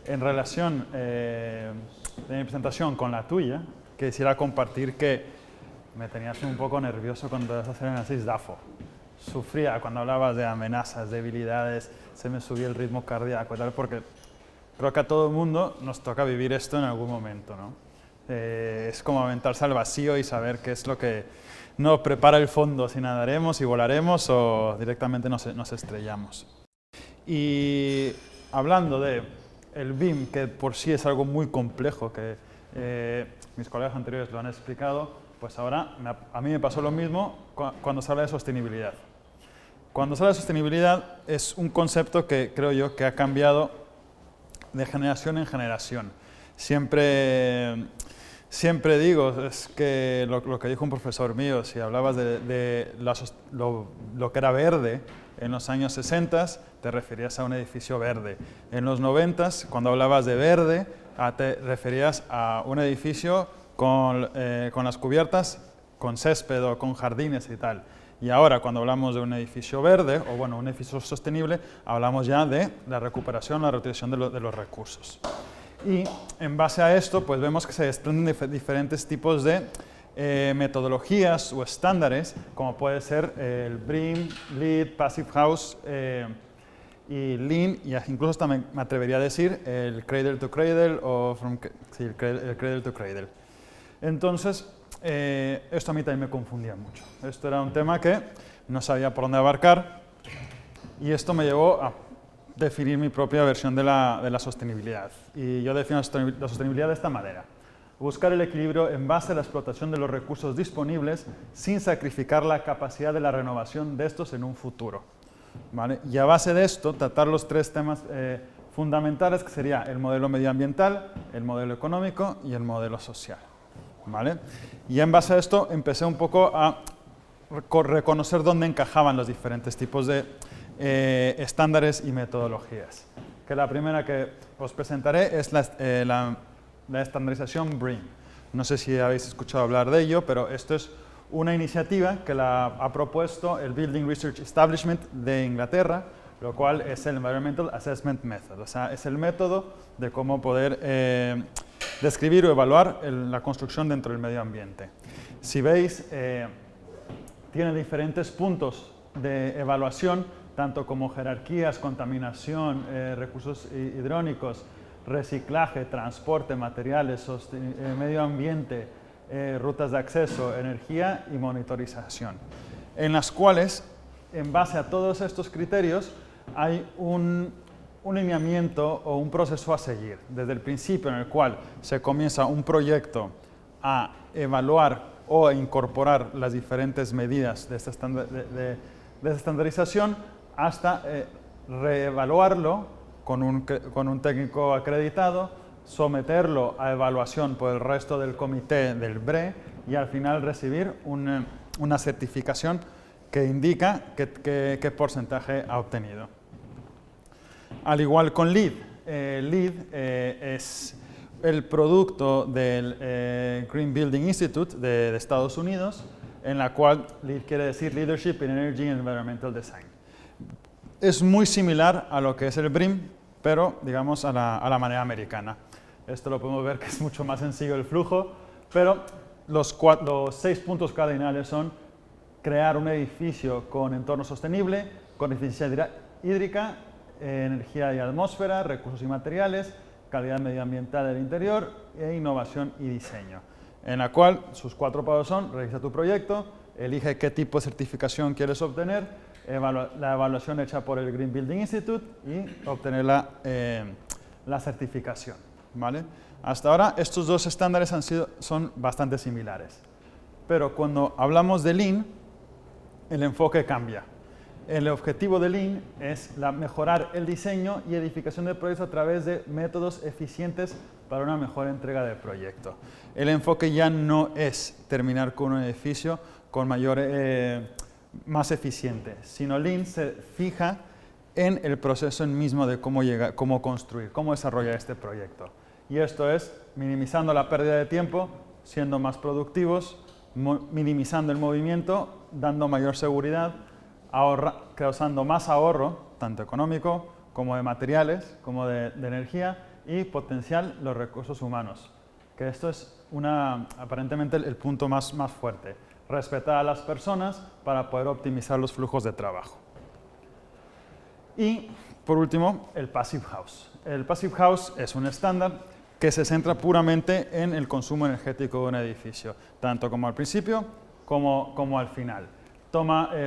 En relación de mi presentación con la tuya, quisiera compartir que me tenías un poco nervioso cuando ibas a hacer el análisis DAFO. Sufría cuando hablabas de amenazas, debilidades, se me subía el ritmo cardíaco y tal, porque creo que a todo el mundo nos toca vivir esto en algún momento, ¿no? Es como aventarse al vacío y saber qué es lo que nos prepara el fondo, si nadaremos, si volaremos o directamente nos estrellamos. Y hablando de el BIM, que por sí es algo muy complejo, que mis colegas anteriores lo han explicado, pues ahora a mí me pasó lo mismo cuando se habla de sostenibilidad. Cuando se habla de sostenibilidad es un concepto que creo yo que ha cambiado de generación en generación. Siempre digo, es que lo que dijo un profesor mío, si hablabas de lo que era verde en los años 60, te referías a un edificio verde. En los 90, cuando hablabas de verde, te referías a un edificio con las cubiertas, con césped o con jardines y tal. Y ahora, cuando hablamos de un edificio verde, o bueno, un edificio sostenible, hablamos ya de la recuperación, la reutilización de los recursos. Y en base a esto, pues vemos que se desprenden diferentes tipos de metodologías o estándares, como puede ser el BREEAM, LEED, Passive House y Lean, y incluso también me atrevería a decir el Cradle to Cradle o el Cradle to Cradle. Entonces, esto a mí también me confundía mucho. Esto era un tema que no sabía por dónde abarcar y esto me llevó a definir mi propia versión de la sostenibilidad. Y yo defino la sostenibilidad de esta manera. Buscar el equilibrio en base a la explotación de los recursos disponibles sin sacrificar la capacidad de la renovación de estos en un futuro. ¿Vale? Y a base de esto, tratar los tres temas fundamentales, que sería el modelo medioambiental, el modelo económico y el modelo social. ¿Vale? Y en base a esto empecé un poco a reconocer dónde encajaban los diferentes tipos de estándares y metodologías. Que la primera que os presentaré es la estandarización BREEAM. No sé si habéis escuchado hablar de ello, pero esto es una iniciativa que la ha propuesto el Building Research Establishment de Inglaterra, lo cual es el Environmental Assessment Method, o sea, es el método de cómo poder describir o evaluar la construcción dentro del medio ambiente. Si veis, tiene diferentes puntos de evaluación, tanto como jerarquías, contaminación, recursos hidrónicos, reciclaje, transporte, materiales, medio ambiente, rutas de acceso, energía y monitorización, en las cuales, en base a todos estos criterios, hay un lineamiento o un proceso a seguir, desde el principio en el cual se comienza un proyecto a evaluar o a incorporar las diferentes medidas de esta estandarización hasta reevaluarlo con un técnico acreditado, someterlo a evaluación por el resto del comité del BRE y al final recibir una certificación que indica qué porcentaje ha obtenido. Al igual con LEED. LEED es el producto del Green Building Institute de Estados Unidos, en la cual LEED quiere decir Leadership in Energy and Environmental Design. Es muy similar a lo que es el BREEAM, pero digamos a la manera americana. Esto lo podemos ver que es mucho más sencillo el flujo, pero los 6 puntos cardinales son crear un edificio con entorno sostenible, con eficiencia hídrica, energía y atmósfera, recursos y materiales, calidad medioambiental del interior e innovación y diseño. En la cual sus 4 pasos son: revisa tu proyecto, elige qué tipo de certificación quieres obtener, la evaluación hecha por el Green Building Institute y obtener la certificación. ¿Vale? Hasta ahora estos dos estándares son bastante similares, pero cuando hablamos de Lean, el enfoque cambia. El objetivo de Lean es mejorar el diseño y edificación de proyectos a través de métodos eficientes para una mejor entrega del proyecto. El enfoque ya no es terminar con un edificio más eficiente, sino Lean se fija en el proceso mismo de cómo construir, cómo desarrollar este proyecto. Y esto es minimizando la pérdida de tiempo, siendo más productivos, minimizando el movimiento, dando mayor seguridad, causando más ahorro, tanto económico como de materiales, como de energía, y potenciar los recursos humanos, que esto es aparentemente el punto más fuerte. Respetar a las personas para poder optimizar los flujos de trabajo. Y, por último, el Passive House. El Passive House es un estándar que se centra puramente en el consumo energético de un edificio, tanto como al principio como al final.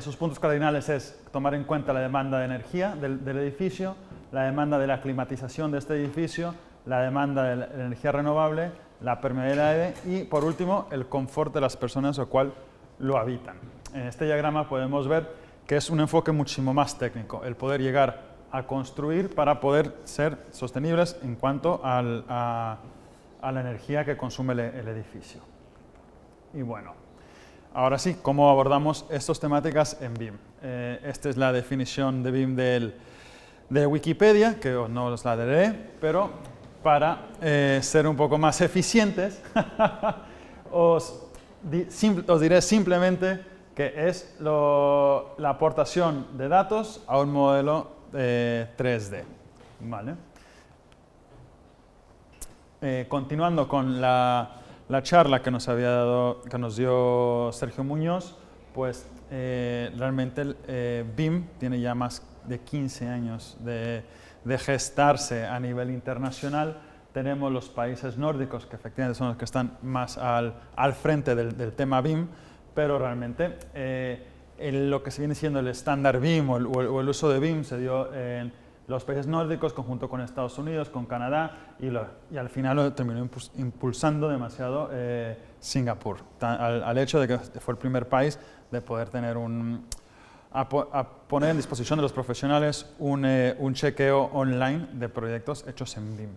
Sus puntos cardinales es tomar en cuenta la demanda de energía del edificio, la demanda de la climatización de este edificio, la demanda de la energía renovable, la permeabilidad del aire y, por último, el confort de las personas o cual lo habitan. En este diagrama podemos ver que es un enfoque muchísimo más técnico, el poder llegar a construir para poder ser sostenibles en cuanto a la energía que consume el edificio. Y bueno, ahora sí, ¿cómo abordamos estas temáticas en BIM? Esta es la definición de BIM de Wikipedia, que no os la daré, pero para ser un poco más eficientes, os diré simplemente que es la aportación de datos a un modelo 3D. ¿Vale? Continuando con la charla que nos dio Sergio Muñoz, pues realmente el BIM tiene ya más de 15 años de gestarse a nivel internacional. Tenemos los países nórdicos, que efectivamente son los que están más al frente del tema BIM, pero realmente lo que se viene siendo el estándar BIM o el uso de BIM se dio en los países nórdicos, conjunto con Estados Unidos, con Canadá, y al final lo terminó impulsando demasiado Singapur, al hecho de que fue el primer país de poder tener a poner en disposición de los profesionales un chequeo online de proyectos hechos en BIM.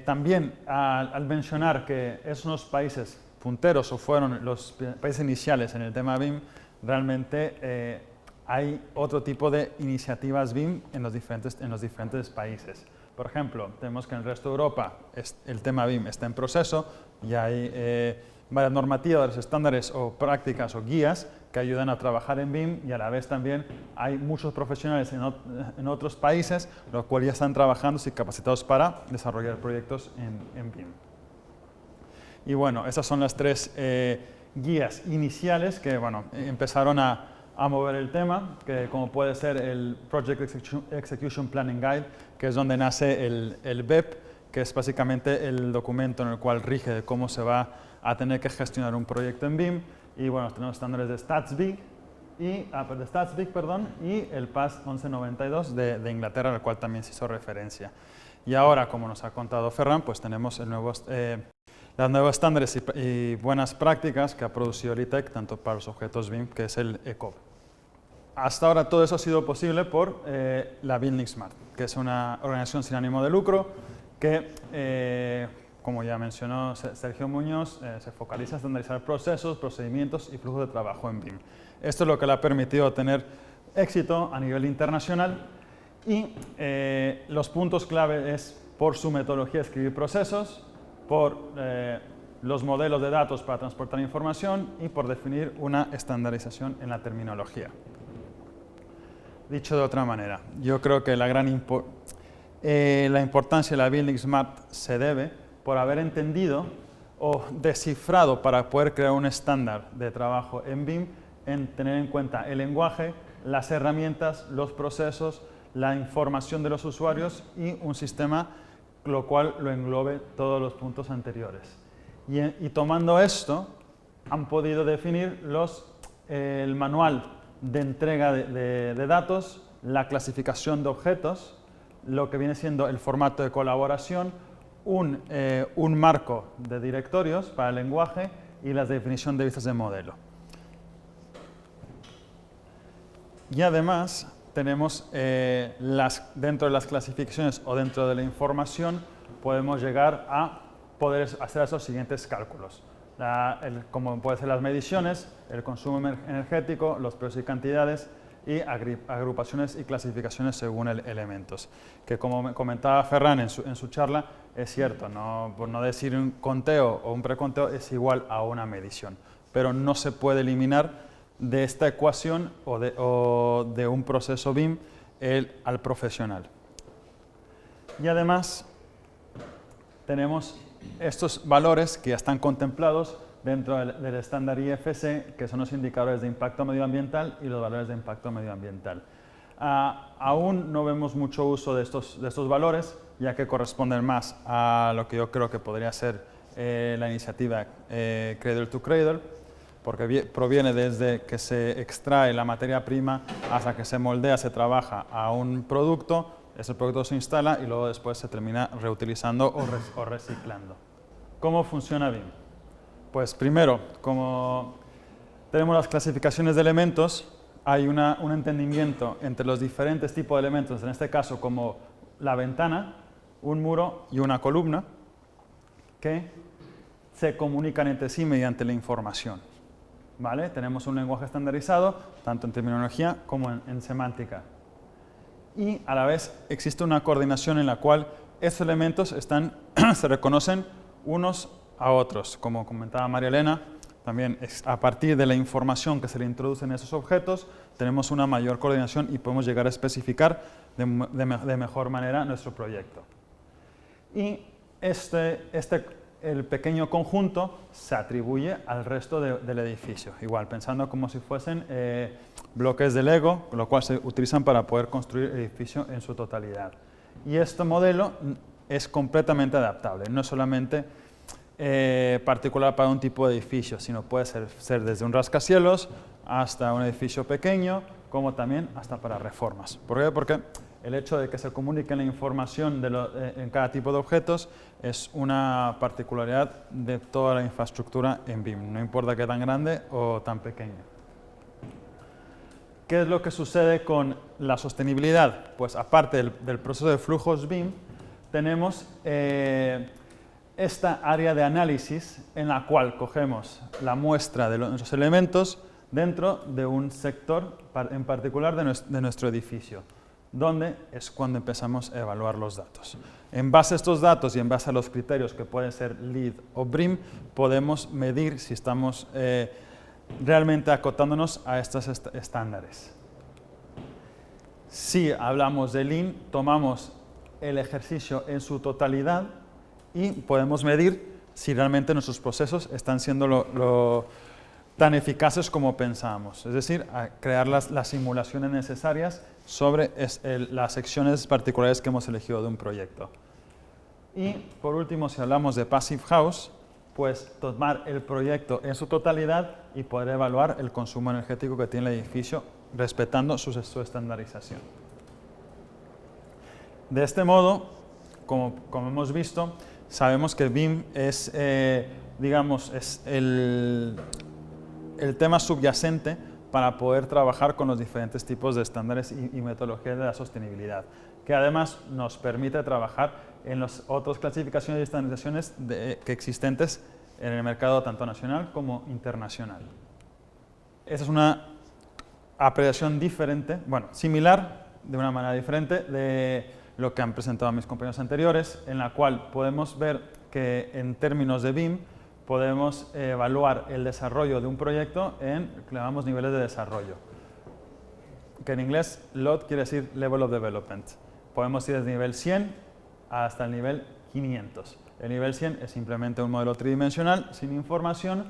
También al mencionar que esos unos países punteros o fueron los países iniciales en el tema BIM, realmente hay otro tipo de iniciativas BIM en los diferentes países. Por ejemplo, tenemos que en el resto de Europa el tema BIM está en proceso y hay varias normativas, estándares o prácticas o guías que ayudan a trabajar en BIM, y a la vez también hay muchos profesionales en otros países, los cuales ya están trabajando y capacitados para desarrollar proyectos en BIM. Y bueno, esas son las tres guías iniciales que empezaron a mover el tema, que como puede ser el Project Execution Planning Guide, que es donde nace el BEP, que es básicamente el documento en el cual rige de cómo se va a tener que gestionar un proyecto en BIM. Y bueno, tenemos estándares de StatsBIG y el PAS 1192 de Inglaterra, al cual también se hizo referencia. Y ahora, como nos ha contado Ferran, pues tenemos las nuevos estándares y buenas prácticas que ha producido el ITEC, tanto para los objetos BIM, que es el ECOB. Hasta ahora todo eso ha sido posible por la Building Smart, que es una organización sin ánimo de lucro que, como ya mencionó Sergio Muñoz, se focaliza en estandarizar procesos, procedimientos y flujos de trabajo en BIM. Esto es lo que le ha permitido tener éxito a nivel internacional, y los puntos clave es por su metodología de escribir procesos, por los modelos de datos para transportar información y por definir una estandarización en la terminología. Dicho de otra manera, yo creo que la importancia de la Building Smart se debe por haber entendido o descifrado para poder crear un estándar de trabajo en BIM, en tener en cuenta el lenguaje, las herramientas, los procesos, la información de los usuarios y un sistema lo cual lo englobe todos los puntos anteriores. Y tomando esto, han podido definir el manual de entrega de datos, la clasificación de objetos, lo que viene siendo el formato de colaboración, un marco de directorios para el lenguaje y la definición de vistas de modelo. Y además tenemos dentro de las clasificaciones o dentro de la información podemos llegar a poder hacer esos siguientes cálculos. Como pueden ser las mediciones, el consumo energético, los precios y cantidades, y agrupaciones y clasificaciones según elementos. Que como comentaba Ferran en su charla, es cierto, por no decir un conteo o un preconteo es igual a una medición, pero no se puede eliminar de esta ecuación o de un proceso BIM al profesional. Y además tenemos estos valores que ya están contemplados dentro del estándar IFC, que son los indicadores de impacto medioambiental y los valores de impacto medioambiental. Aún no vemos mucho uso de estos valores, ya que corresponden más a lo que yo creo que podría ser la iniciativa Cradle to Cradle, porque proviene desde que se extrae la materia prima hasta que se moldea, se trabaja a un producto, ese producto se instala y luego después se termina reutilizando o reciclando. ¿Cómo funciona BIM? Pues primero, como tenemos las clasificaciones de elementos, hay un entendimiento entre los diferentes tipos de elementos, en este caso como la ventana, un muro y una columna, que se comunican entre sí mediante la información. ¿Vale? Tenemos un lenguaje estandarizado, tanto en terminología como en semántica. Y a la vez existe una coordinación en la cual estos elementos se reconocen unos a otros. Como comentaba María Elena, también a partir de la información que se le introduce en esos objetos, tenemos una mayor coordinación y podemos llegar a especificar de mejor manera nuestro proyecto. Y el pequeño conjunto se atribuye al resto del edificio, igual pensando como si fuesen bloques de Lego, lo cual se utilizan para poder construir el edificio en su totalidad. Y este modelo es completamente adaptable, no solamente particular para un tipo de edificio, sino puede ser desde un rascacielos hasta un edificio pequeño, como también hasta para reformas. ¿Por qué? Porque el hecho de que se comunique la información en cada tipo de objetos es una particularidad de toda la infraestructura en BIM, no importa que tan grande o tan pequeña. ¿Qué es lo que sucede con la sostenibilidad? Pues aparte del proceso de flujos BIM, tenemos esta área de análisis en la cual cogemos la muestra de nuestros elementos dentro de un sector en particular de nuestro edificio, donde es cuando empezamos a evaluar los datos. En base a estos datos y en base a los criterios que pueden ser LEED o BREEAM, podemos medir si estamos realmente acotándonos a estos estándares. Si hablamos de Lean, tomamos el ejercicio en su totalidad y podemos medir si realmente nuestros procesos están siendo tan eficaces como pensamos. Es decir, a crear las simulaciones necesarias sobre las secciones particulares que hemos elegido de un proyecto. Y por último, si hablamos de Passive House, pues tomar el proyecto en su totalidad y poder evaluar el consumo energético que tiene el edificio respetando su estandarización. De este modo, como hemos visto, sabemos que BIM es, digamos, es el tema subyacente para poder trabajar con los diferentes tipos de estándares y metodologías de la sostenibilidad, que además nos permite trabajar en las otras clasificaciones y estandarizaciones que existentes en el mercado tanto nacional como internacional. Esa es una apreciación diferente, bueno, similar, de una manera diferente, de lo que han presentado mis compañeros anteriores, en la cual podemos ver que en términos de BIM podemos evaluar el desarrollo de un proyecto en lo que llamamos niveles de desarrollo, que en inglés LOD quiere decir Level of Development. Podemos ir desde nivel 100 hasta el nivel 500. El nivel 100 es simplemente un modelo tridimensional sin información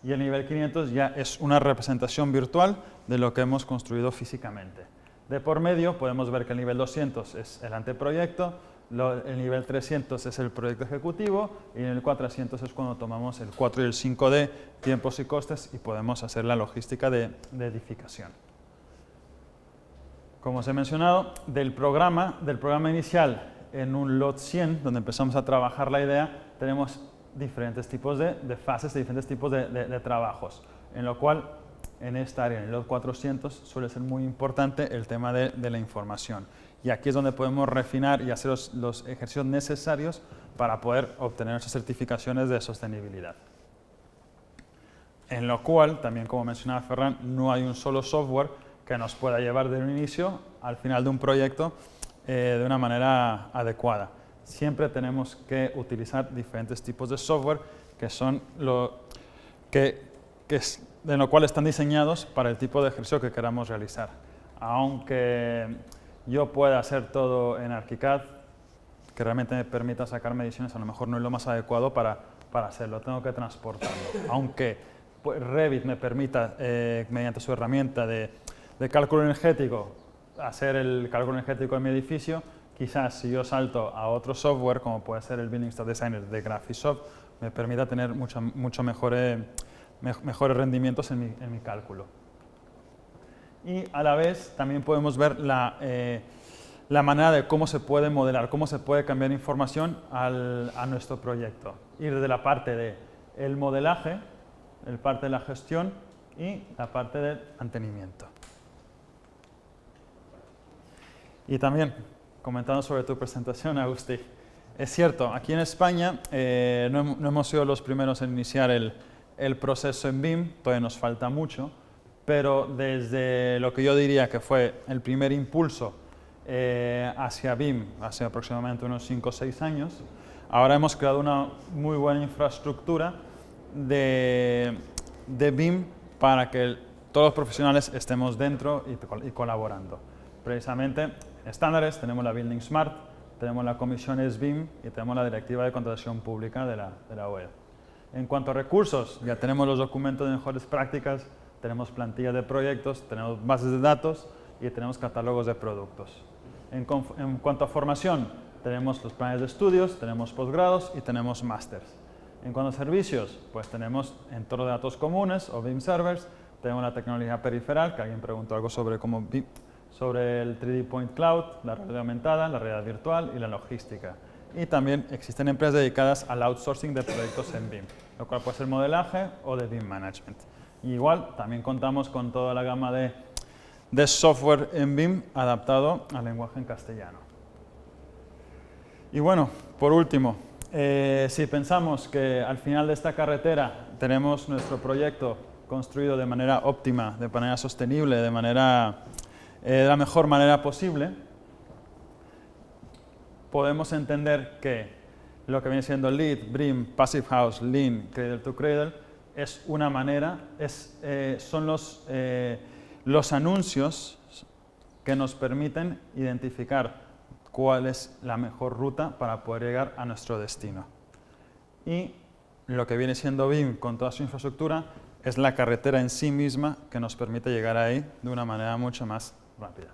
y el nivel 500 ya es una representación virtual de lo que hemos construido físicamente. De por medio podemos ver que el nivel 200 es el anteproyecto, el nivel 300 es el proyecto ejecutivo y en el 400 es cuando tomamos el 4 y el 5D, tiempos y costes, y podemos hacer la logística de edificación. Como os he mencionado, del programa inicial en un LOT 100, donde empezamos a trabajar la idea, tenemos diferentes tipos de fases, diferentes tipos de trabajos, en lo cual en esta área, en el LOT 400, suele ser muy importante el tema de la información. Y aquí es donde podemos refinar y hacer los ejercicios necesarios para poder obtener esas certificaciones de sostenibilidad. En lo cual, también como mencionaba Ferran, no hay un solo software que nos pueda llevar de un inicio al final de un proyecto de una manera adecuada. Siempre tenemos que utilizar diferentes tipos de software que son de lo cual están diseñados para el tipo de ejercicio que queramos realizar. Aunque yo pueda hacer todo en ArchiCAD, que realmente me permita sacar mediciones, a lo mejor no es lo más adecuado para hacerlo, tengo que transportarlo. Aunque pues, Revit me permita, mediante su herramienta de cálculo energético, hacer el cálculo energético de mi edificio, quizás si yo salto a otro software, como puede ser el Building Stock Designer de Graphisoft, me permita tener mucho mejores rendimientos en mi cálculo. Y a la vez también podemos ver la manera de cómo se puede modelar, cómo se puede cambiar información a nuestro proyecto. Ir de la parte del modelaje, la parte de la gestión y la parte del mantenimiento. Y también, comentando sobre tu presentación, Agustí, es cierto, aquí en España no hemos sido los primeros en iniciar el proceso en BIM, todavía nos falta mucho, pero desde lo que yo diría que fue el primer impulso hacia BIM, hace aproximadamente unos 5 o 6 años, ahora hemos creado una muy buena infraestructura de BIM para que todos los profesionales estemos dentro y colaborando. Precisamente, estándares, tenemos la Building Smart, tenemos la comisión SBIM y tenemos la Directiva de Contratación Pública de la UE. En cuanto a recursos, ya tenemos los documentos de mejores prácticas, tenemos plantillas de proyectos, tenemos bases de datos y tenemos catálogos de productos. En cuanto a formación, tenemos los planes de estudios, tenemos posgrados y tenemos másters. En cuanto a servicios, pues tenemos entornos de datos comunes o BIM servers, tenemos la tecnología periferal, que alguien preguntó algo sobre cómo BIM, sobre el 3D Point Cloud, la realidad aumentada, la realidad virtual y la logística. Y también existen empresas dedicadas al outsourcing de proyectos en BIM, lo cual puede ser modelaje o de BIM management. Y igual, también contamos con toda la gama de software en BIM adaptado al lenguaje en castellano. Y bueno, por último, si pensamos que al final de esta carretera tenemos nuestro proyecto construido de manera óptima, de manera sostenible, de la mejor manera posible, podemos entender que lo que viene siendo LEED, BREEAM, Passive House, Lean, Cradle to Cradle, es una manera, son los anuncios que nos permiten identificar cuál es la mejor ruta para poder llegar a nuestro destino. Y lo que viene siendo BIM con toda su infraestructura es la carretera en sí misma que nos permite llegar ahí de una manera mucho más rápida.